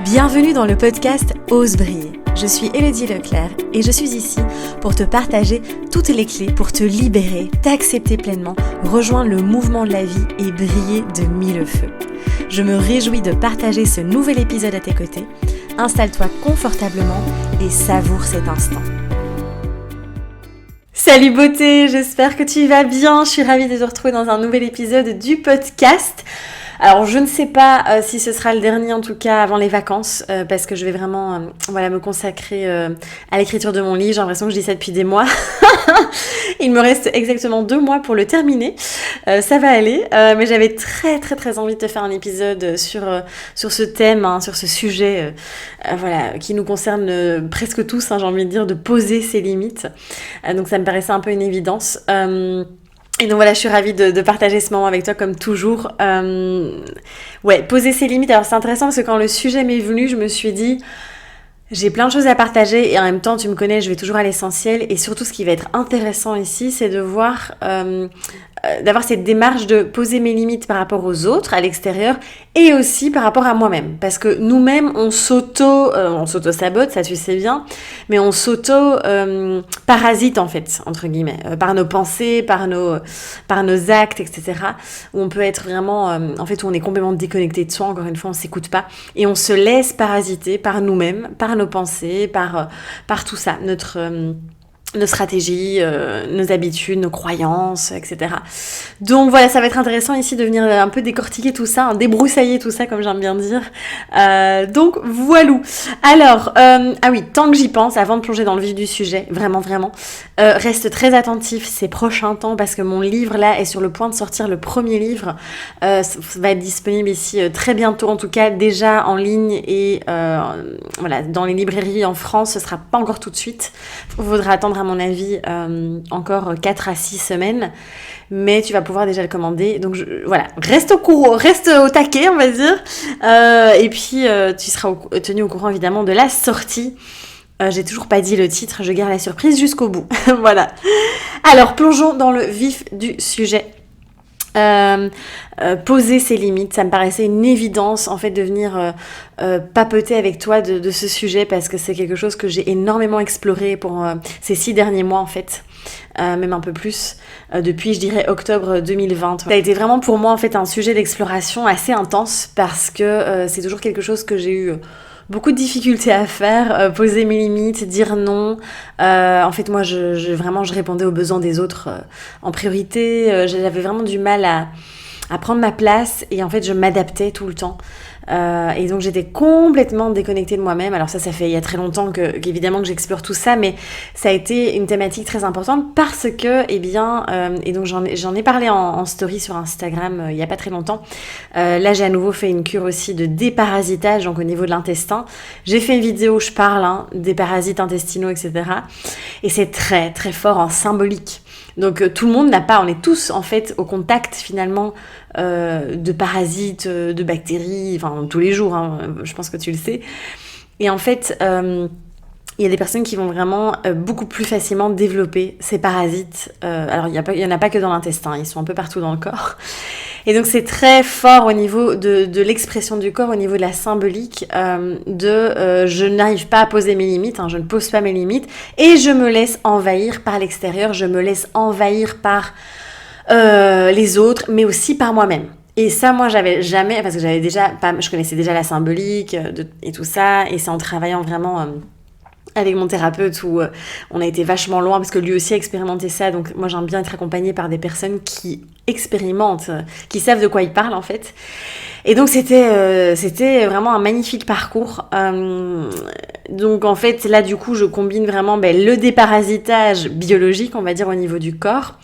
Bienvenue dans le podcast Ose briller. Je suis Élodie Leclerc et je suis ici pour te partager toutes les clés pour te libérer, t'accepter pleinement, rejoindre le mouvement de la vie et briller de mille feux. Je me réjouis de partager ce nouvel épisode à tes côtés. Installe-toi confortablement et savoure cet instant. Salut beauté, j'espère que tu vas bien. Je suis ravie de te retrouver dans un nouvel épisode du podcast. Alors je ne sais pas si ce sera le dernier en tout cas avant les vacances parce que je vais vraiment me consacrer à l'écriture de mon livre. J'ai l'impression que je dis ça depuis des mois. Il me reste exactement 2 mois pour le terminer. Ça va aller, mais j'avais très envie de te faire un épisode sur ce thème, sur ce sujet qui nous concerne presque tous, j'ai envie de dire, de poser ses limites. Donc ça me paraissait un peu une évidence. Et donc voilà, je suis ravie de partager ce moment avec toi comme toujours. Poser ses limites. Alors c'est intéressant parce que quand le sujet m'est venu, je me suis dit, j'ai plein de choses à partager et en même temps, tu me connais, je vais toujours à l'essentiel. Et surtout, ce qui va être intéressant ici, c'est de voir, d'avoir cette démarche de poser mes limites par rapport aux autres, à l'extérieur, et aussi par rapport à moi-même. Parce que nous-mêmes, on s'auto-sabote, ça tu sais bien, mais on s'auto-parasite en fait, entre guillemets, par nos pensées, par nos actes, etc. Où on peut être vraiment, où on est complètement déconnecté de soi, encore une fois, on s'écoute pas, et on se laisse parasiter par nous-mêmes, par nos pensées, par tout ça, nos stratégies, nos habitudes, nos croyances, etc. Donc voilà, ça va être intéressant ici de venir un peu décortiquer tout ça, débroussailler tout ça comme j'aime bien dire. Donc voilou. Alors, tant que j'y pense, avant de plonger dans le vif du sujet, vraiment, reste très attentif ces prochains temps parce que mon livre là est sur le point de sortir, le premier livre va être disponible ici très bientôt, en tout cas déjà en ligne et dans les librairies en France, ce sera pas encore tout de suite. Il faudra attendre à mon avis encore 4 à 6 semaines, mais tu vas pouvoir déjà le commander. Donc reste au taquet, on va dire, et puis tu seras tenu au courant évidemment de la sortie. J'ai toujours pas dit le titre, je garde la surprise jusqu'au bout. Voilà. Alors plongeons dans le vif du sujet. Poser ses limites, ça me paraissait une évidence en fait de venir papoter avec toi de ce sujet parce que c'est quelque chose que j'ai énormément exploré pour ces 6 derniers mois en fait, même un peu plus, depuis je dirais octobre 2020. Ça a été vraiment pour moi en fait un sujet d'exploration assez intense parce que c'est toujours quelque chose que j'ai eu beaucoup de difficultés à faire, poser mes limites, dire non. En fait, moi, je répondais aux besoins des autres en priorité. J'avais vraiment du mal à prendre ma place et en fait, je m'adaptais tout le temps. Et donc, j'étais complètement déconnectée de moi-même. Alors ça fait il y a très longtemps qu'évidemment que j'explore tout ça, mais ça a été une thématique très importante parce que, et donc j'en ai parlé en story sur Instagram il y a pas très longtemps. Là, j'ai à nouveau fait une cure aussi de déparasitage, donc au niveau de l'intestin. J'ai fait une vidéo où je parle des parasites intestinaux, etc. Et c'est très fort en symbolique. Donc tout le monde on est tous en fait au contact finalement de parasites, de bactéries, tous les jours, je pense que tu le sais. Et en fait, il y a des personnes qui vont vraiment beaucoup plus facilement développer ces parasites. Alors il y en a pas que dans l'intestin, ils sont un peu partout dans le corps. Et donc c'est très fort au niveau de l'expression du corps, au niveau de la symbolique, je n'arrive pas à poser mes limites, je ne pose pas mes limites, et je me laisse envahir par l'extérieur, je me laisse envahir par les autres, mais aussi par moi-même. Et ça, moi, j'avais jamais, parce que je connaissais déjà la symbolique et tout ça, et c'est en travaillant vraiment avec mon thérapeute où on a été vachement loin parce que lui aussi a expérimenté ça, donc moi j'aime bien être accompagnée par des personnes qui expérimentent, qui savent de quoi ils parlent en fait. Et donc c'était vraiment un magnifique parcours. Donc en fait là du coup je combine vraiment le déparasitage biologique, on va dire au niveau du corps,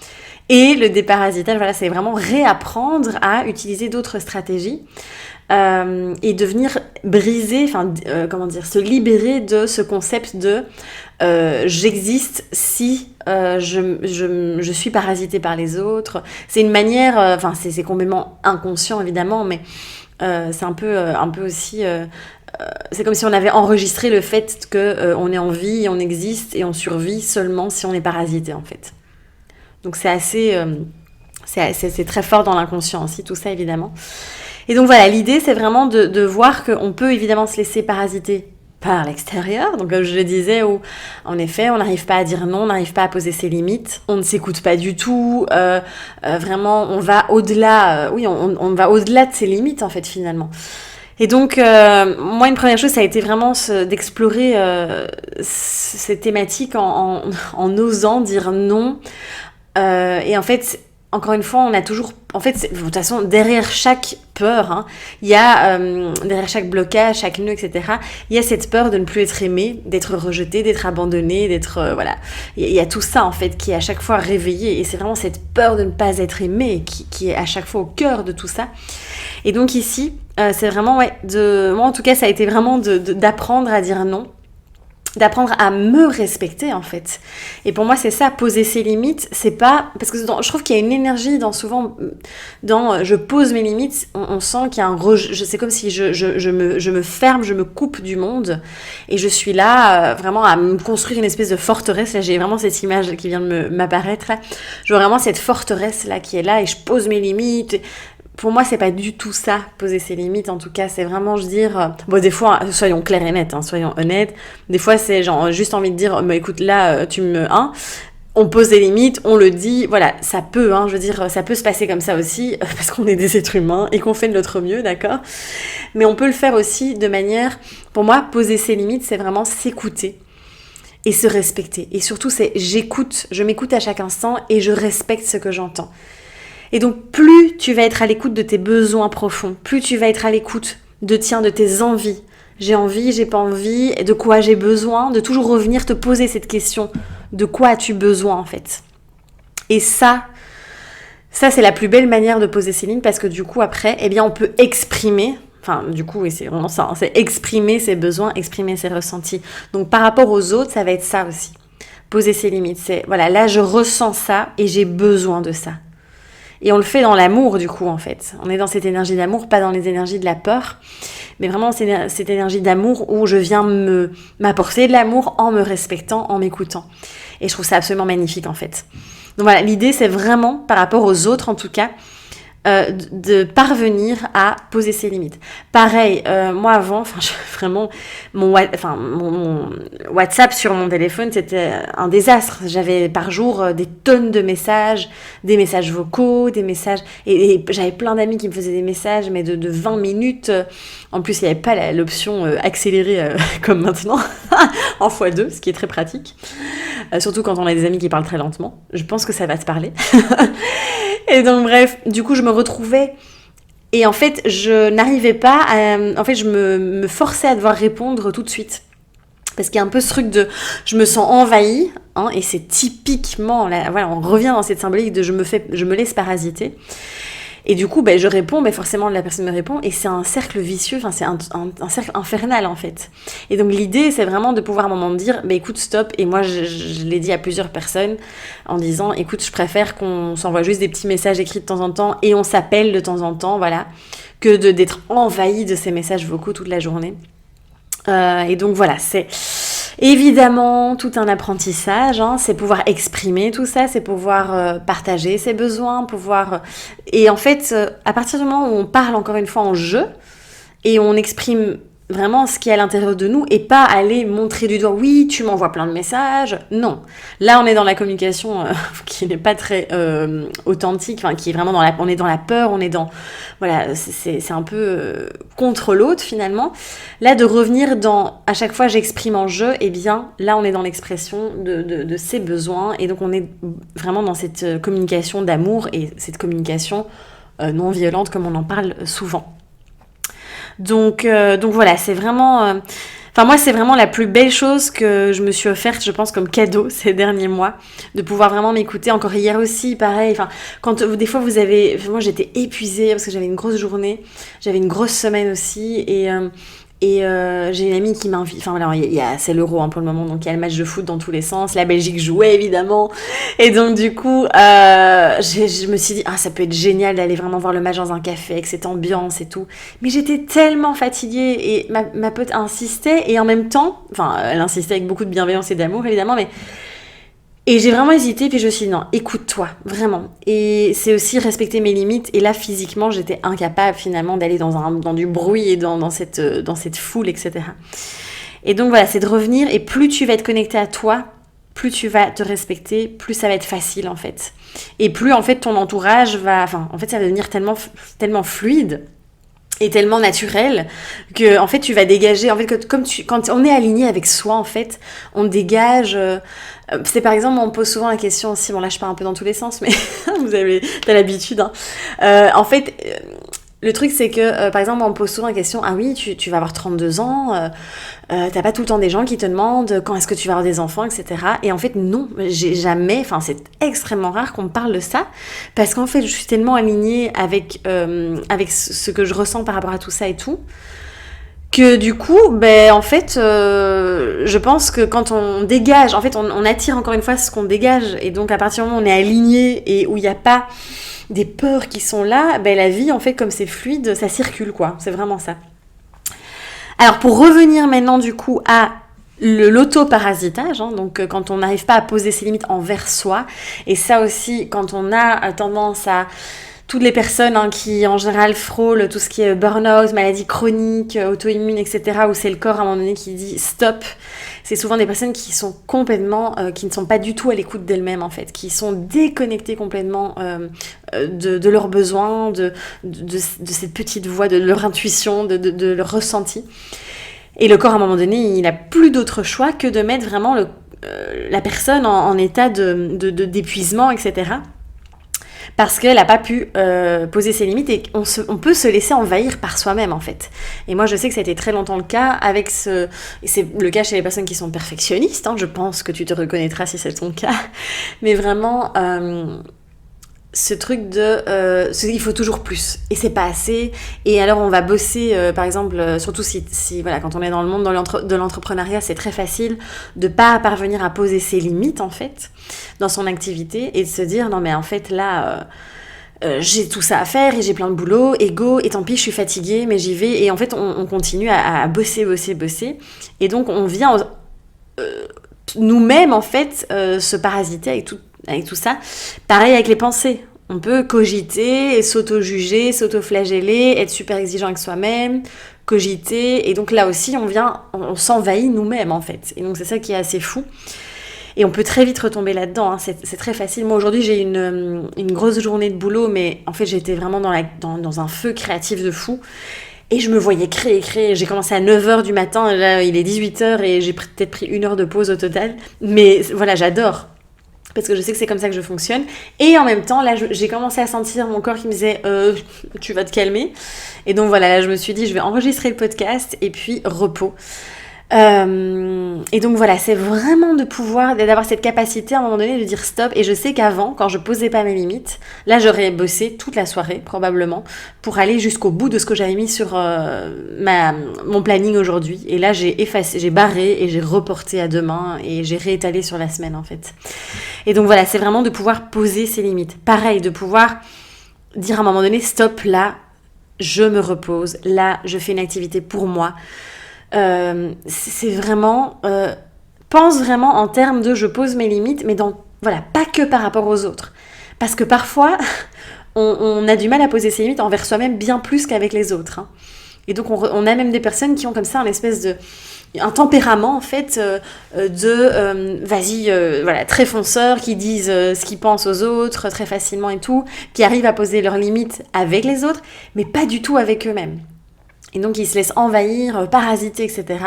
et le déparasitage, c'est vraiment réapprendre à utiliser d'autres stratégies. Et de venir briser, se libérer de ce concept de j'existe si je suis parasitée par les autres. C'est une manière, c'est complètement inconscient évidemment, mais c'est un peu aussi c'est comme si on avait enregistré le fait qu'on est en vie, on existe et on survit seulement si on est parasité en fait. Donc c'est très fort dans l'inconscient aussi, tout ça évidemment. Et donc voilà, l'idée c'est vraiment de voir qu'on peut évidemment se laisser parasiter par l'extérieur, donc comme je le disais, où en effet on n'arrive pas à dire non, on n'arrive pas à poser ses limites, on ne s'écoute pas du tout, vraiment on va au-delà, on va au-delà de ses limites en fait finalement. Et donc moi une première chose ça a été vraiment d'explorer cette thématique en osant dire non, et en fait encore une fois, on a toujours... En fait, de toute façon, derrière chaque peur, hein, il y a, derrière chaque blocage, chaque nœud, etc., il y a cette peur de ne plus être aimé, d'être rejeté, d'être abandonné, d'être... voilà. Il y a tout ça, en fait, qui est à chaque fois réveillé. Et c'est vraiment cette peur de ne pas être aimé qui est à chaque fois au cœur de tout ça. Et donc ici, c'est vraiment, moi, en tout cas, ça a été vraiment d'apprendre à dire non. D'apprendre à me respecter en fait. Et pour moi c'est ça, poser ses limites, c'est pas... Parce que je trouve qu'il y a une énergie souvent dans je pose mes limites, on sent qu'il y a un c'est comme si je me ferme, je me coupe du monde et je suis là vraiment à me construire une espèce de forteresse. Là j'ai vraiment cette image qui vient de m'apparaître là. Je vois vraiment cette forteresse là qui est là et je pose mes limites. Pour moi, c'est pas du tout ça, poser ses limites. En tout cas, c'est vraiment, je dire... Bon, des fois, soyons clairs et nets, hein, soyons honnêtes. Des fois, c'est genre juste envie de dire, bah, écoute, là, tu me... Hein, on pose des limites, on le dit. Voilà, ça peut, hein, je veux dire, ça peut se passer comme ça aussi, parce qu'on est des êtres humains et qu'on fait de notre mieux, d'accord ? Mais on peut le faire aussi de manière... Pour moi, poser ses limites, c'est vraiment s'écouter et se respecter. Et surtout, c'est j'écoute, je m'écoute à chaque instant et je respecte ce que j'entends. Et donc, plus tu vas être à l'écoute de tes besoins profonds, plus tu vas être à l'écoute de tes envies. J'ai envie, j'ai pas envie, de quoi j'ai besoin, de toujours revenir te poser cette question. De quoi as-tu besoin, en fait ? Et ça, c'est la plus belle manière de poser ses lignes parce que du coup, après, eh bien, on peut exprimer... Enfin, du coup, oui, c'est vraiment ça. Hein, c'est exprimer ses besoins, exprimer ses ressentis. Donc, par rapport aux autres, ça va être ça aussi. Poser ses limites. C'est, voilà, là, je ressens ça et j'ai besoin de ça. Et on le fait dans l'amour, du coup, en fait. On est dans cette énergie d'amour, pas dans les énergies de la peur, mais vraiment cette énergie d'amour où je viens m'apporter de l'amour en me respectant, en m'écoutant. Et je trouve ça absolument magnifique, en fait. Donc voilà, l'idée, c'est vraiment, par rapport aux autres, en tout cas, de parvenir à poser ses limites. Pareil, moi avant, vraiment, mon WhatsApp sur mon téléphone, c'était un désastre. J'avais par jour des tonnes de messages, des messages vocaux, des messages... Et j'avais plein d'amis qui me faisaient des messages, mais de 20 minutes. En plus, il n'y avait pas l'option accélérée comme maintenant, en x2, ce qui est très pratique. Surtout quand on a des amis qui parlent très lentement. Je pense que ça va se parler. Et donc bref, du coup je me retrouvais et en fait je n'arrivais pas à... En fait je me forçais à devoir répondre tout de suite. Parce qu'il y a un peu ce truc de je me sens envahie, hein, et c'est typiquement, là, voilà, on revient dans cette symbolique de je me laisse parasiter. Et du coup, je réponds, mais forcément la personne me répond, et c'est un cercle vicieux, enfin c'est un cercle infernal en fait. Et donc l'idée, c'est vraiment de pouvoir à un moment dire, écoute, stop, et moi je l'ai dit à plusieurs personnes, en disant, écoute, je préfère qu'on s'envoie juste des petits messages écrits de temps en temps, et on s'appelle de temps en temps, voilà, que d'être envahi de ces messages vocaux toute la journée. Et donc voilà, c'est... Évidemment, tout un apprentissage, hein, c'est pouvoir exprimer tout ça, c'est pouvoir partager ses besoins, Et en fait, à partir du moment où on parle encore une fois en jeu, et on exprime vraiment ce qui est à l'intérieur de nous, et pas aller montrer du doigt, oui, tu m'envoies plein de messages, non. Là, on est dans la communication qui n'est pas très authentique, enfin, qui est vraiment on est dans la peur, on est dans... Voilà, c'est un peu contre l'autre, finalement. Là, de revenir à chaque fois, j'exprime en jeu, eh bien, là, on est dans l'expression de ses besoins, et donc on est vraiment dans cette communication d'amour, et cette communication non violente, comme on en parle souvent. Donc voilà, c'est vraiment... moi, c'est vraiment la plus belle chose que je me suis offerte, je pense, comme cadeau ces derniers mois, de pouvoir vraiment m'écouter. Encore hier aussi, pareil. Quand des fois vous avez... Moi, j'étais épuisée parce que j'avais une grosse journée, j'avais une grosse semaine aussi, et j'ai une amie qui m'invite, c'est l'Euro pour le moment, donc il y a le match de foot dans tous les sens, la Belgique jouait évidemment, et donc du coup je me suis dit ça peut être génial d'aller vraiment voir le match dans un café avec cette ambiance et tout, mais j'étais tellement fatiguée et ma pote insistait, et en même temps, elle insistait avec beaucoup de bienveillance et d'amour évidemment, mais Et j'ai vraiment hésité, puis je me suis dit non, écoute-toi, vraiment. Et c'est aussi respecter mes limites. Et là, physiquement, j'étais incapable finalement d'aller dans du bruit et dans cette foule, etc. Et donc voilà, c'est de revenir. Et plus tu vas être connecté à toi, plus tu vas te respecter, plus ça va être facile en fait. Et plus en fait ton entourage ça va devenir tellement fluide et tellement naturel que en fait tu vas dégager en fait quand on est aligné avec soi en fait on dégage c'est par exemple on me pose souvent la question aussi, bon là je pars un peu dans tous les sens mais t'as l'habitude hein. En fait le truc c'est que par exemple on me pose souvent la question, ah oui tu vas avoir 32 ans, t'as pas tout le temps des gens qui te demandent quand est-ce que tu vas avoir des enfants, etc. Et en fait non, j'ai jamais, c'est extrêmement rare qu'on me parle de ça, parce qu'en fait je suis tellement alignée avec ce que je ressens par rapport à tout ça et tout, que du coup, en fait, je pense que quand on dégage, en fait on attire encore une fois ce qu'on dégage, et donc à partir du moment où on est aligné et où il n'y a pas des peurs qui sont là, la vie en fait comme c'est fluide, ça circule quoi, c'est vraiment ça. Alors pour revenir maintenant du coup à l'auto-parasitage, hein, donc quand on n'arrive pas à poser ses limites envers soi, et ça aussi quand on a tendance à toutes les personnes qui en général frôlent tout ce qui est burn-out, maladie chronique, auto-immune, etc., où c'est le corps à un moment donné qui dit stop, c'est souvent des personnes qui sont complètement, qui ne sont pas du tout à l'écoute d'elles-mêmes en fait, qui sont déconnectées complètement de leurs besoins, de cette petite voix, de leur intuition, de leur ressenti. Et le corps à un moment donné, il n'a plus d'autre choix que de mettre vraiment la personne en état d'épuisement, etc., parce qu'elle n'a pas pu poser ses limites, et on peut se laisser envahir par soi-même en fait. Et moi je sais que ça a été très longtemps le cas et c'est le cas chez les personnes qui sont perfectionnistes, hein, je pense que tu te reconnaîtras si c'est ton cas, mais vraiment ce truc il faut toujours plus et c'est pas assez, et alors on va bosser par exemple surtout si voilà, quand on est dans le monde de l'entrepreneuriat, c'est très facile de pas parvenir à poser ses limites en fait dans son activité, et de se dire non mais en fait là j'ai tout ça à faire et j'ai plein de boulot, et go, et tant pis je suis fatiguée mais j'y vais, et en fait on continue à bosser, et donc on vient nous-mêmes en fait se parasiter avec tout ça. Pareil avec les pensées. On peut cogiter, s'auto-juger, s'auto-flageller, être super exigeant avec soi-même, cogiter. Et donc là aussi, on s'envahit nous-mêmes en fait. Et donc c'est ça qui est assez fou. Et on peut très vite retomber là-dedans, hein. C'est très facile. Moi aujourd'hui, j'ai une grosse journée de boulot, mais en fait j'étais vraiment dans un feu créatif de fou. Et je me voyais créer. J'ai commencé à 9h du matin, et là il est 18h et j'ai peut-être pris 1 heure de pause au total. Mais voilà, j'adore. Parce que je sais que c'est comme ça que je fonctionne. Et en même temps, là, j'ai commencé à sentir mon corps qui me disait tu vas te calmer. Et donc voilà, là, je me suis dit, je vais enregistrer le podcast et puis repos. Et donc voilà, c'est vraiment d'avoir cette capacité à un moment donné de dire stop. Et je sais qu'avant, quand je posais pas mes limites, là j'aurais bossé toute la soirée probablement pour aller jusqu'au bout de ce que j'avais mis sur mon planning aujourd'hui. Et là j'ai barré et j'ai reporté à demain et j'ai réétalé sur la semaine en fait. Et donc voilà, c'est vraiment de pouvoir poser ses limites. Pareil, de pouvoir dire à un moment donné stop, là je me repose, là je fais une activité pour moi. C'est vraiment pense vraiment en termes de je pose mes limites, mais pas que par rapport aux autres, parce que parfois on a du mal à poser ses limites envers soi-même bien plus qu'avec les autres, hein. Et donc on a même des personnes qui ont comme ça un tempérament en fait voilà, très fonceur, qui disent ce qu'ils pensent aux autres très facilement et tout, qui arrivent à poser leurs limites avec les autres mais pas du tout avec eux-mêmes. Et donc, ils se laissent envahir, parasiter, etc.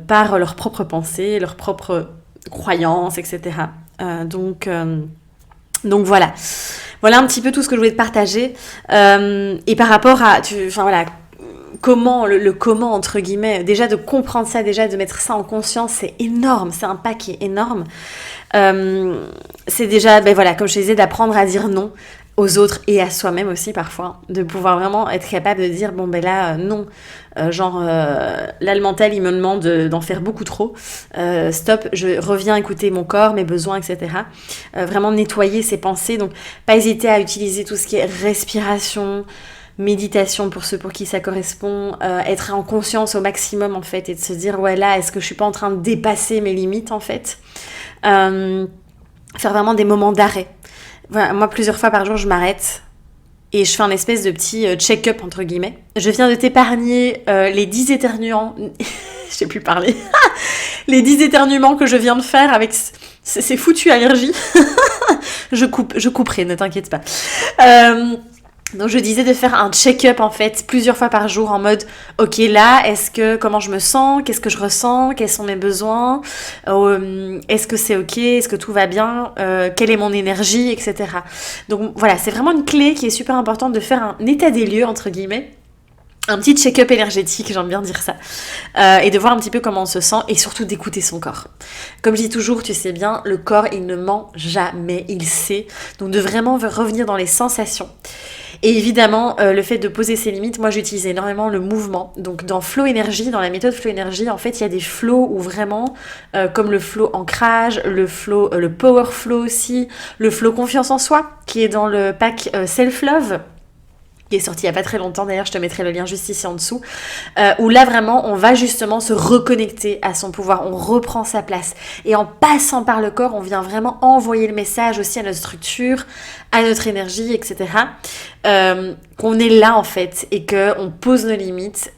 Par leurs propres pensées, leurs propres croyances, etc. Donc voilà. Voilà un petit peu tout ce que je voulais te partager. Et par rapport à... comment, le comment, entre guillemets, déjà de comprendre ça, déjà de mettre ça en conscience, c'est énorme. C'est un pas qui est énorme. C'est déjà, comme je te disais, d'apprendre à dire non aux autres et à soi-même aussi parfois, de pouvoir vraiment être capable de dire non, là le mental il me demande d'en faire beaucoup trop, stop, je reviens écouter mon corps, mes besoins, etc. Vraiment nettoyer ses pensées, donc pas hésiter à utiliser tout ce qui est respiration, méditation pour ceux pour qui ça correspond, être en conscience au maximum en fait et de se dire ouais là est-ce que je suis pas en train de dépasser mes limites en fait, faire vraiment des moments d'arrêt. Voilà, moi plusieurs fois par jour je m'arrête et je fais un espèce de petit check-up entre guillemets. Je viens de t'épargner les 10 éternuants, je sais plus parler, les 10 éternuements que je viens de faire avec ces foutues allergies. je couperai, ne t'inquiète pas. Donc je disais de faire un check-up en fait plusieurs fois par jour en mode ok là comment je me sens, qu'est-ce que je ressens, quels sont mes besoins, est-ce que c'est ok, est-ce que tout va bien, quelle est mon énergie, etc. Donc voilà, c'est vraiment une clé qui est super importante de faire un état des lieux entre guillemets, un petit check-up énergétique, j'aime bien dire ça, et de voir un petit peu comment on se sent et surtout d'écouter son corps. Comme je dis toujours, tu sais bien, le corps il ne ment jamais, il sait, donc de vraiment revenir dans les sensations. Et évidemment, le fait de poser ses limites, moi j'utilise énormément le mouvement. Donc dans Flow Energy, dans la méthode Flow Energy, en fait il y a des flows où vraiment, comme le flow ancrage, le power flow aussi, le flow confiance en soi, qui est dans le pack Self Love, qui est sorti il n'y a pas très longtemps, d'ailleurs je te mettrai le lien juste ici en dessous, où là vraiment on va justement se reconnecter à son pouvoir, on reprend sa place. Et en passant par le corps, on vient vraiment envoyer le message aussi à notre structure, à notre énergie, etc. Qu'on est là en fait, et qu'on pose nos limites,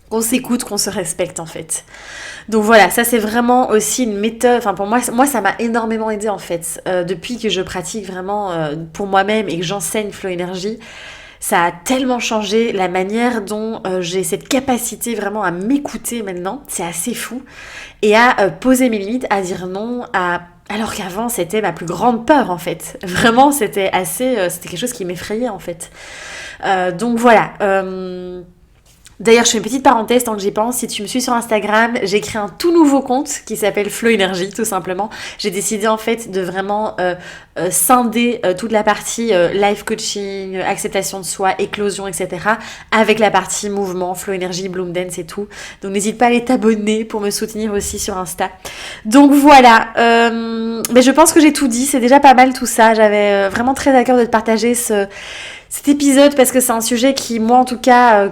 qu'on s'écoute, qu'on se respecte en fait. Donc voilà, ça c'est vraiment aussi une méthode, enfin pour moi ça m'a énormément aidé en fait, depuis que je pratique vraiment pour moi-même et que j'enseigne Flow Energy, ça a tellement changé la manière dont j'ai cette capacité vraiment à m'écouter maintenant, c'est assez fou, et à poser mes limites, à dire non, alors qu'avant c'était ma plus grande peur en fait, vraiment c'était quelque chose qui m'effrayait en fait. Donc voilà, d'ailleurs, je fais une petite parenthèse tant que j'y pense. Si tu me suis sur Instagram, j'ai créé un tout nouveau compte qui s'appelle Flow Energy, tout simplement. J'ai décidé en fait de vraiment scinder toute la partie life coaching, acceptation de soi, éclosion, etc. avec la partie mouvement, Flow Energy, Bloom Dance et tout. Donc n'hésite pas à aller t'abonner pour me soutenir aussi sur Insta. Donc voilà, mais je pense que j'ai tout dit. C'est déjà pas mal tout ça. J'avais vraiment très à cœur de te partager cet épisode parce que c'est un sujet qui, moi en tout cas...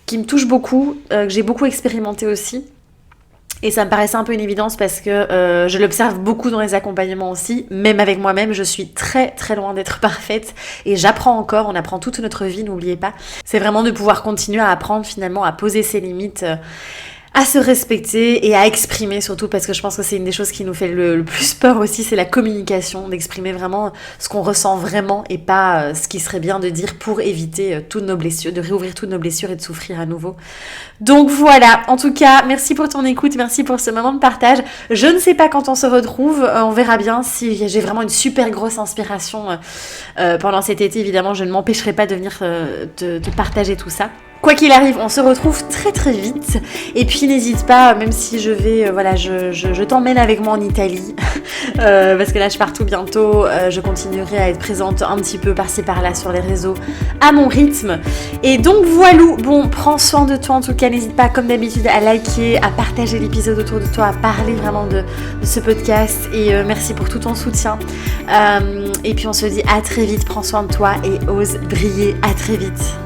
qui me touche beaucoup, que j'ai beaucoup expérimenté aussi. Et ça me paraissait un peu une évidence parce que je l'observe beaucoup dans les accompagnements aussi. Même avec moi-même, je suis très très loin d'être parfaite. Et j'apprends encore, on apprend toute notre vie, n'oubliez pas. C'est vraiment de pouvoir continuer à apprendre finalement, à poser ses limites, à se respecter et à exprimer surtout, parce que je pense que c'est une des choses qui nous fait le plus peur aussi, c'est la communication, d'exprimer vraiment ce qu'on ressent vraiment et pas ce qui serait bien de dire pour éviter toutes nos blessures, de réouvrir toutes nos blessures et de souffrir à nouveau. Donc voilà, en tout cas, merci pour ton écoute, merci pour ce moment de partage. Je ne sais pas quand on se retrouve, on verra bien si j'ai vraiment une super grosse inspiration pendant cet été. Évidemment, je ne m'empêcherai pas de venir te partager tout ça. Quoi qu'il arrive, on se retrouve très très vite. Et puis n'hésite pas, même si je vais, je t'emmène avec moi en Italie, parce que là je pars tout bientôt. Je continuerai à être présente un petit peu par-ci par-là sur les réseaux à mon rythme. Et donc voilà, bon, prends soin de toi en tout cas. N'hésite pas comme d'habitude à liker, à partager l'épisode autour de toi, à parler vraiment de ce podcast. Et merci pour tout ton soutien. Et puis on se dit à très vite, prends soin de toi et ose briller. À très vite.